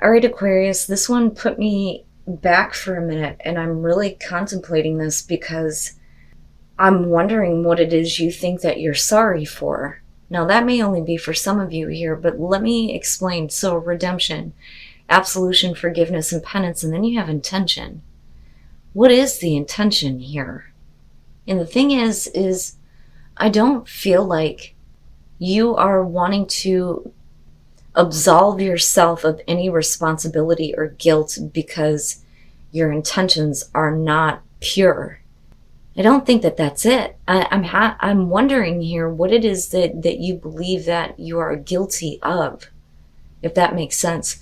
All right, Aquarius, this one put me back for a minute, and I'm really contemplating this because I'm wondering what it is you think that you're sorry for. Now, that may only be for some of you here, but let me explain. So, redemption, absolution, forgiveness, and penance, and then you have intention. What is the intention here? And the thing is I don't feel like you are wanting to absolve yourself of any responsibility or guilt because your intentions are not pure. I don't think that that's it. I'm wondering here what it is that you believe that you are guilty of, if that makes sense.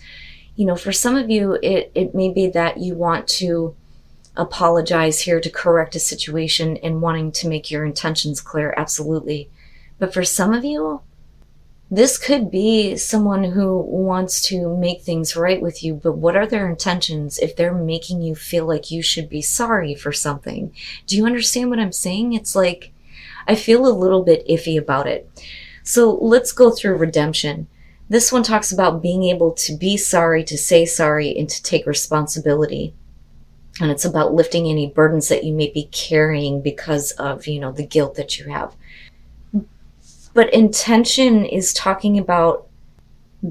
You know, for some of you, it may be that you want to apologize here to correct a situation and wanting to make your intentions clear, absolutely. But for some of you, this could be someone who wants to make things right with you, but what are their intentions if they're making you feel like you should be sorry for something? Do you understand what I'm saying? It's like, I feel a little bit iffy about it. So let's go through redemption. This one talks about being able to be sorry, to say sorry, and to take responsibility. And it's about lifting any burdens that you may be carrying because of, the guilt that you have. But intention is talking about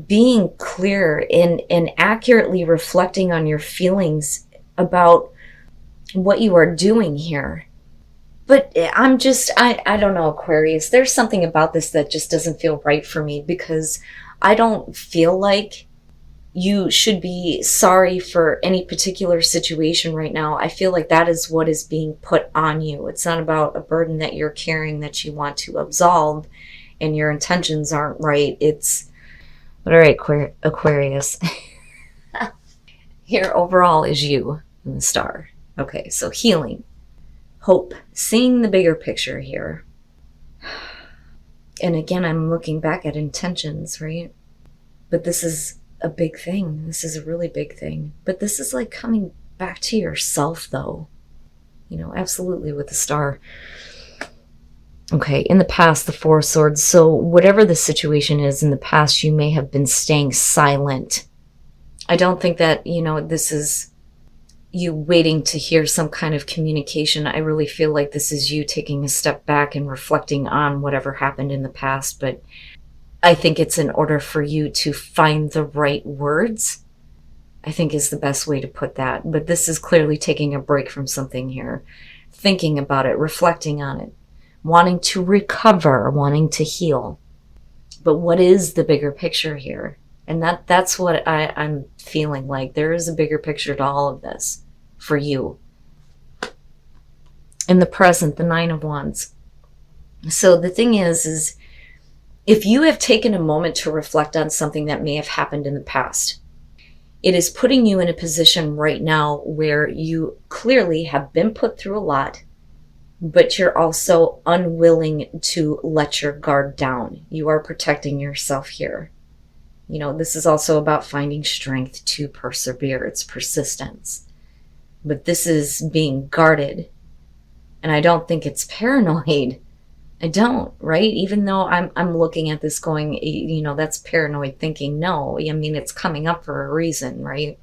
being clear and accurately reflecting on your feelings about what you are doing here. But I don't know, Aquarius. There's something about this that just doesn't feel right for me because I don't feel like you should be sorry for any particular situation right now. I feel like that is what is being put on you. It's not about a burden that you're carrying that you want to absolve and your intentions aren't right. All right, Aquarius. Here overall is you and the star. Okay, so healing, hope, seeing the bigger picture here. And again, I'm looking back at intentions, right? But this is a big thing. This is a really big thing. But this is like coming back to yourself, though. Absolutely with the star. Okay, in the past, the Four of Swords. So whatever the situation is in the past, you may have been staying silent. I don't think that, this is you waiting to hear some kind of communication. I really feel like this is you taking a step back and reflecting on whatever happened in the past. But I think it's in order for you to find the right words, I think is the best way to put that. But this is clearly taking a break from something here, thinking about it, reflecting on it, wanting to recover, wanting to heal. But what is the bigger picture here? And that's what I'm feeling like. There is a bigger picture to all of this for you. In the present, the Nine of Wands. So the thing is if you have taken a moment to reflect on something that may have happened in the past, it is putting you in a position right now where you clearly have been put through a lot, but you're also unwilling to let your guard down. You are protecting yourself here. This is also about finding strength to persevere. It's persistence. But this is being guarded. And I don't think it's paranoid. I don't, right? Even though I'm looking at this going, that's paranoid thinking. No, I mean, it's coming up for a reason, right?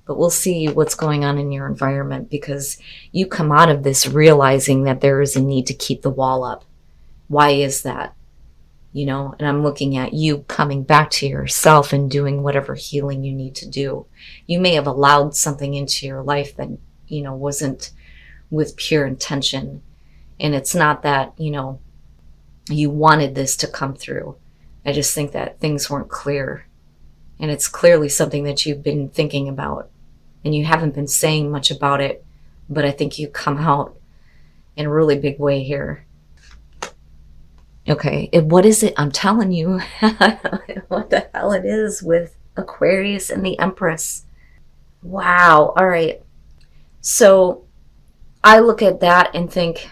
But we'll see what's going on in your environment because you come out of this realizing that there is a need to keep the wall up. Why is that? And I'm looking at you coming back to yourself and doing whatever healing you need to do. You may have allowed something into your life that, wasn't with pure intention. And it's not that, you wanted this to come through. I just think that things weren't clear. And it's clearly something that you've been thinking about. And you haven't been saying much about it. But I think you come out in a really big way here. Okay, what is it? I'm telling you what the hell it is with Aquarius and the Empress. Wow. All right. So I look at that and think,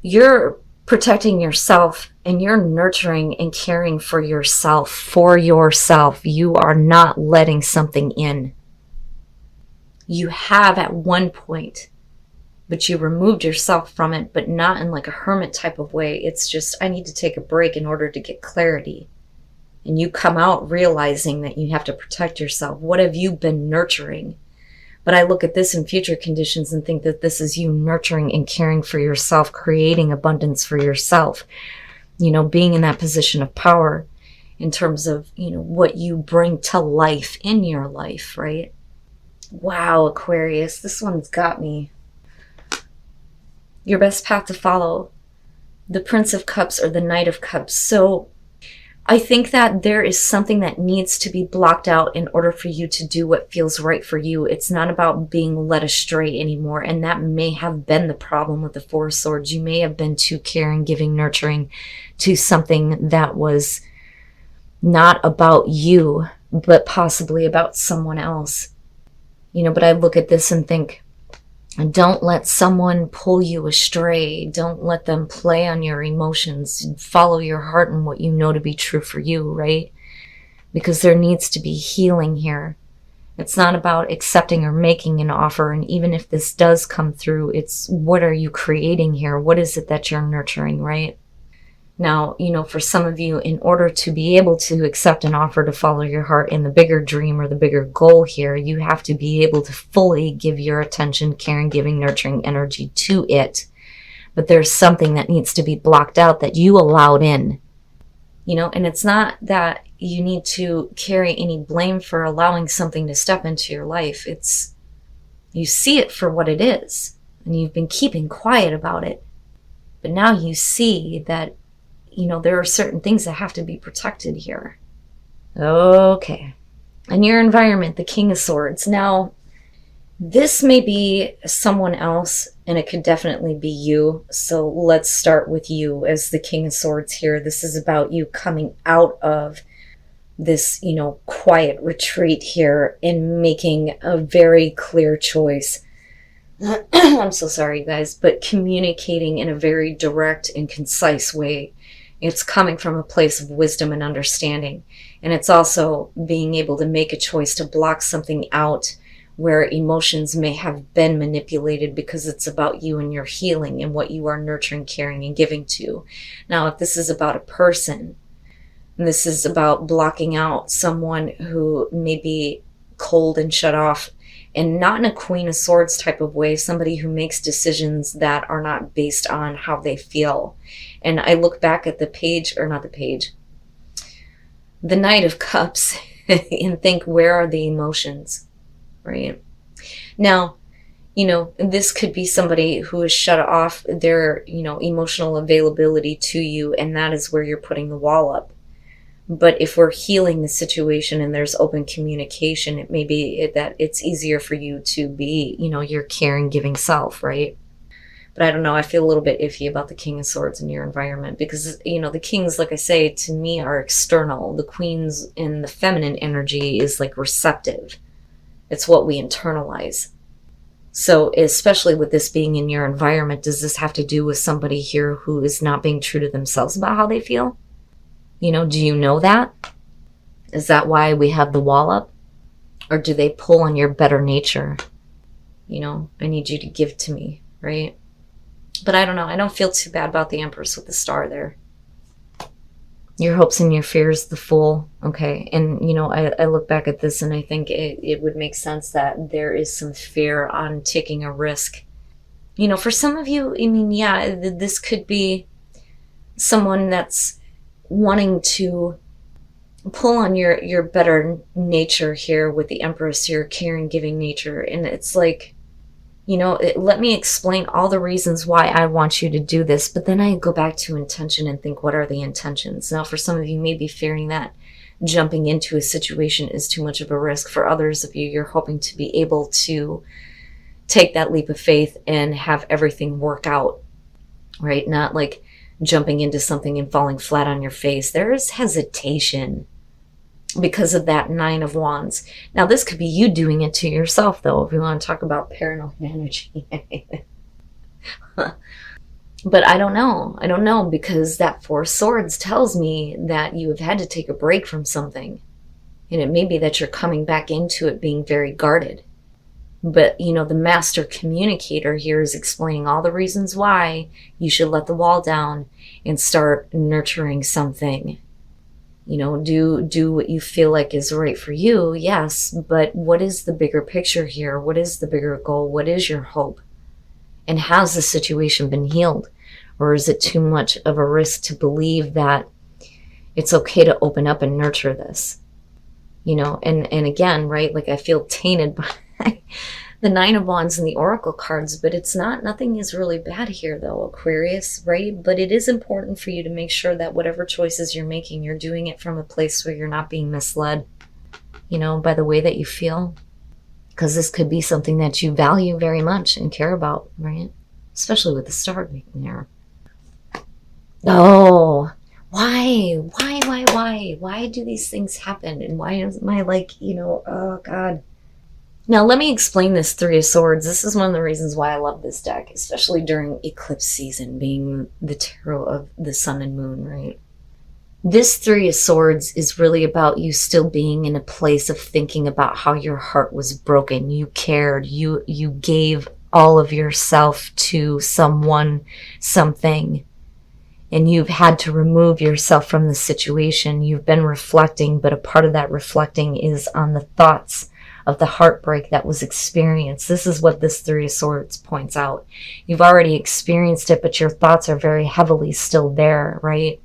you're protecting yourself and you're nurturing and caring for yourself, for yourself. You are not letting something in. You have at one point, but you removed yourself from it, but not in like a hermit type of way. It's just, I need to take a break in order to get clarity. and you come out realizing that you have to protect yourself. What have you been nurturing? But I look at this in future conditions and think that this is you nurturing and caring for yourself, creating abundance for yourself, being in that position of power in terms of, what you bring to life in your life, right? Wow, Aquarius, this one's got me. Your best path to follow, the Prince of Cups or the Knight of Cups. So I think that there is something that needs to be blocked out in order for you to do what feels right for you. It's not about being led astray anymore. And that may have been the problem with the Four of Swords. You may have been too caring, giving, nurturing to something that was not about you, but possibly about someone else. But I look at this and think, don't let someone pull you astray. Don't let them play on your emotions. Follow your heart and what you know to be true for you, right? Because there needs to be healing here. It's not about accepting or making an offer. And even if this does come through, it's what are you creating here? What is it that you're nurturing, right? Now, for some of you, in order to be able to accept an offer to follow your heart in the bigger dream or the bigger goal here, you have to be able to fully give your attention, caring, giving, nurturing energy to it. But there's something that needs to be blocked out that you allowed in, and it's not that you need to carry any blame for allowing something to step into your life. It's, you see it for what it is, and you've been keeping quiet about it. But now you see that there are certain things that have to be protected here. Okay. And your environment, the King of Swords. Now, this may be someone else, and it could definitely be you. So let's start with you as the King of Swords here. This is about you coming out of this, quiet retreat here and making a very clear choice. I'm so sorry, you guys, but communicating in a very direct and concise way. It's coming from a place of wisdom and understanding. And it's also being able to make a choice to block something out where emotions may have been manipulated, because it's about you and your healing and what you are nurturing, caring, and giving to. Now, if this is about a person, and this is about blocking out someone who may be cold and shut off, and not in a Queen of Swords type of way, somebody who makes decisions that are not based on how they feel. And I look back at the Knight of Cups and think, where are the emotions, right? Now, this could be somebody who has shut off their, emotional availability to you, and that is where you're putting the wall up. But if we're healing the situation and there's open communication, it may be that it's easier for you to be, your caring, giving self, right? But I don't know, I feel a little bit iffy about the King of Swords in your environment because, the kings, like I say, to me are external. The queens in the feminine energy is like receptive. It's what we internalize. So especially with this being in your environment, does this have to do with somebody here who is not being true to themselves about how they feel? Do you know that? Is that why we have the wall up? Or do they pull on your better nature? I need you to give to me, right? But I don't know. I don't feel too bad about the Empress with the star there. Your hopes and your fears, the Fool. Okay. And, I look back at this and I think it would make sense that there is some fear on taking a risk. For some of you, this could be someone that's wanting to pull on your better nature here with the Empress, your caring, giving nature. And it's like, let me explain all the reasons why I want you to do this. But then I go back to intention and think, what are the intentions? Now, for some of you, may be fearing that jumping into a situation is too much of a risk. For others of you, you're hoping to be able to take that leap of faith and have everything work out, right? Not like jumping into something and falling flat on your face. There is hesitation because of that Nine of Wands. Now, this could be you doing it to yourself, though, if you want to talk about paranoid energy. But I don't know. I don't know, because that Four of Swords tells me that you have had to take a break from something. And it may be that you're coming back into it being very guarded. But, the master communicator here is explaining all the reasons why you should let the wall down and start nurturing something. You know, do what you feel like is right for you, yes, but what is the bigger picture here? What is the bigger goal? What is your hope? And has the situation been healed? Or is it too much of a risk to believe that it's okay to open up and nurture this? You know, and again, right, like I feel tainted by the Nine of Wands and the Oracle cards, but it's not, nothing is really bad here though, Aquarius, right? But it is important for you to make sure that whatever choices you're making, you're doing it from a place where you're not being misled, you know, by the way that you feel. Because this could be something that you value very much and care about, right? Especially with the star being there. Oh, why? Why do these things happen? And why is my, like, you know, oh God. Now, let me explain this Three of Swords. This is one of the reasons why I love this deck, especially during eclipse season, being the tarot of the sun and moon, right? This Three of Swords is really about you still being in a place of thinking about how your heart was broken. You cared. You gave all of yourself to someone, something, and you've had to remove yourself from the situation. You've been reflecting, but a part of that reflecting is on the thoughts of the heartbreak that was experienced. This is what this Three of Swords points out. You've already experienced it, but your thoughts are very heavily still there, right?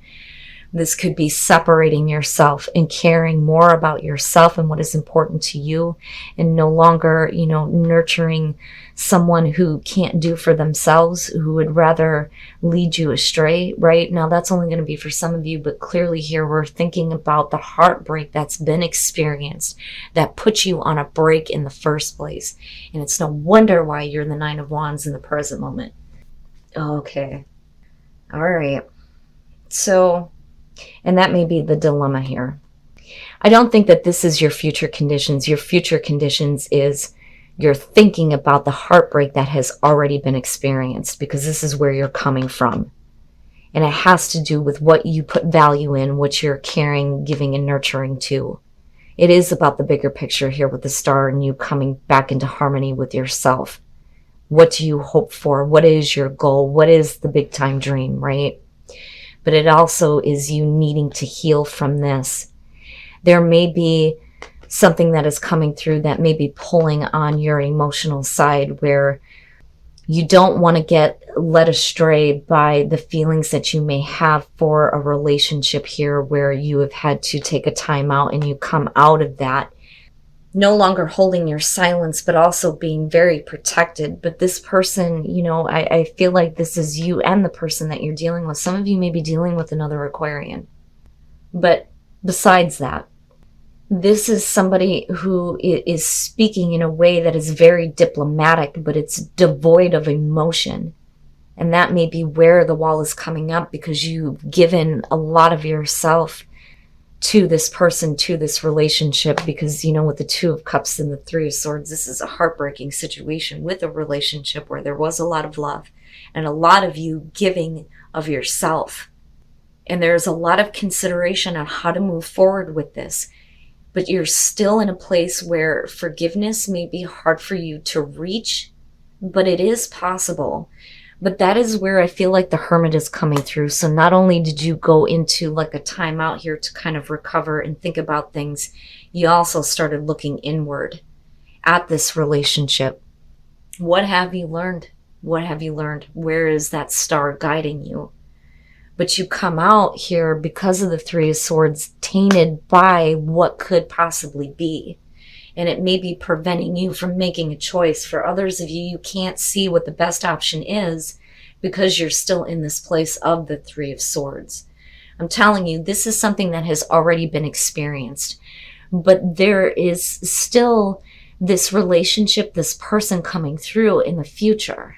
This could be separating yourself and caring more about yourself and what is important to you, and no longer, you know, nurturing someone who can't do for themselves, who would rather lead you astray, right? Now, that's only going to be for some of you, but clearly here we're thinking about the heartbreak that's been experienced that put you on a break in the first place. And it's no wonder why you're the Nine of Wands in the present moment. Okay. All right. So, and that may be the dilemma here. I don't think that this is your future conditions. Your future conditions is you're thinking about the heartbreak that has already been experienced, because this is where you're coming from. And it has to do with what you put value in, what you're caring, giving, and nurturing to. It is about the bigger picture here with the star and you coming back into harmony with yourself. What do you hope for? What is your goal? What is the big time dream, right? But it also is you needing to heal from this. There may be something that is coming through that may be pulling on your emotional side, where you don't want to get led astray by the feelings that you may have for a relationship here, where you have had to take a time out and you come out of that no longer holding your silence, but also being very protected. But this person, you know, I feel like this is you and the person that you're dealing with. Some of you may be dealing with another Aquarian. But besides that, this is somebody who is speaking in a way that is very diplomatic, but it's devoid of emotion. And that may be where the wall is coming up, because you've given a lot of yourself to this person, to this relationship, because, you know, with the Two of Cups and the Three of Swords, this is a heartbreaking situation with a relationship where there was a lot of love and a lot of you giving of yourself. And there's a lot of consideration on how to move forward with this. But you're still in a place where forgiveness may be hard for you to reach, but it is possible. But that is where I feel like the Hermit is coming through. So not only did you go into like a timeout here to kind of recover and think about things, you also started looking inward at this relationship. What have you learned? What have you learned? Where is that star guiding you? But you come out here because of the Three of Swords tainted by what could possibly be. And it may be preventing you from making a choice. For others of you, you can't see what the best option is because you're still in this place of the Three of Swords. I'm telling you, this is something that has already been experienced. But there is still this relationship, this person coming through in the future.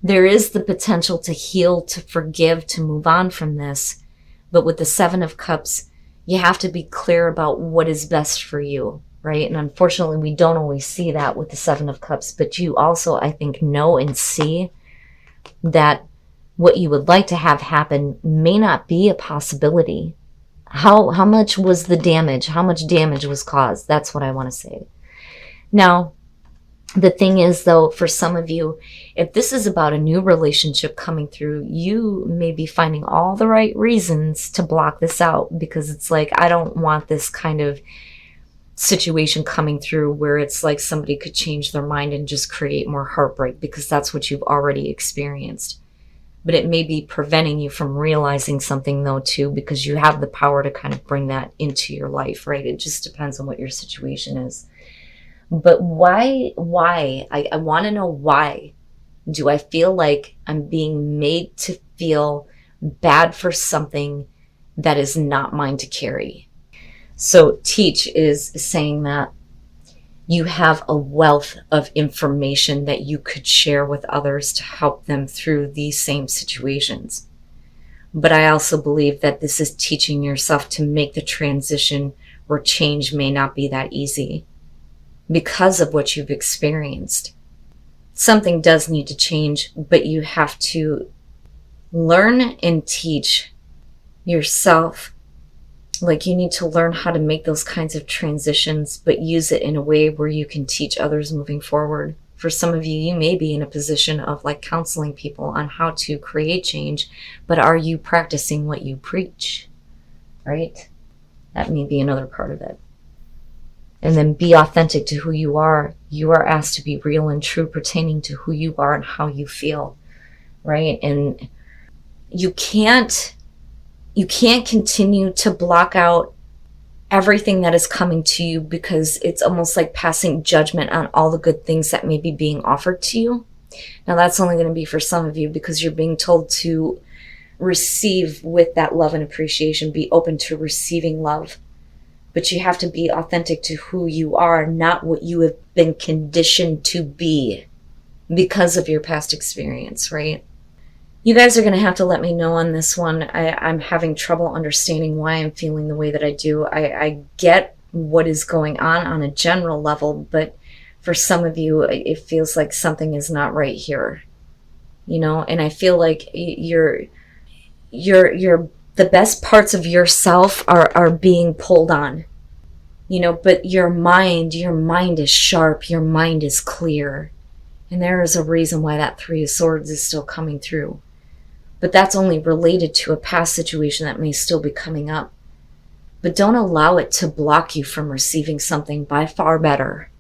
There is the potential to heal, to forgive, to move on from this. But with the Seven of Cups, you have to be clear about what is best for you, right? And unfortunately, we don't always see that with the Seven of Cups. But you also, I think, know and see that what you would like to have happen may not be a possibility. How much was the damage? How much damage was caused? That's what I want to say. Now, The thing is, though, for some of you, if this is about a new relationship coming through, you may be finding all the right reasons to block this out, because it's like, I don't want this kind of situation coming through where it's like somebody could change their mind and just create more heartbreak, because that's what you've already experienced. But it may be preventing you from realizing something, though, too, because you have the power to kind of bring that into your life, right? It just depends on what your situation is. But why? I want to know, why do I feel like I'm being made to feel bad for something that is not mine to carry? So Teach is saying that you have a wealth of information that you could share with others to help them through these same situations. But I also believe that this is teaching yourself to make the transition where change may not be that easy, because of what you've experienced. Something does need to change, but you have to learn and teach yourself. Like, you need to learn how to make those kinds of transitions, but use it in a way where you can teach others moving forward. For some of you, you may be in a position of like counseling people on how to create change, but are you practicing what you preach? Right? That may be another part of it. And then be authentic to who you are. You are asked to be real and true pertaining to who you are and how you feel, right? And you can't continue to block out everything that is coming to you, because it's almost like passing judgment on all the good things that may be being offered to you. Now, that's only going to be for some of you, because you're being told to receive with that love and appreciation, be open to receiving love. But you have to be authentic to who you are, not what you have been conditioned to be because of your past experience, right? You guys are going to have to let me know on this one. I'm having trouble understanding why I'm feeling the way that I do. I get what is going on a general level, but for some of you, it feels like something is not right here, you know? And I feel like you're the best parts of yourself are being pulled on, you know, but your mind is sharp, your mind is clear. And there is a reason why that Three of Swords is still coming through. But that's only related to a past situation that may still be coming up. But don't allow it to block you from receiving something by far better.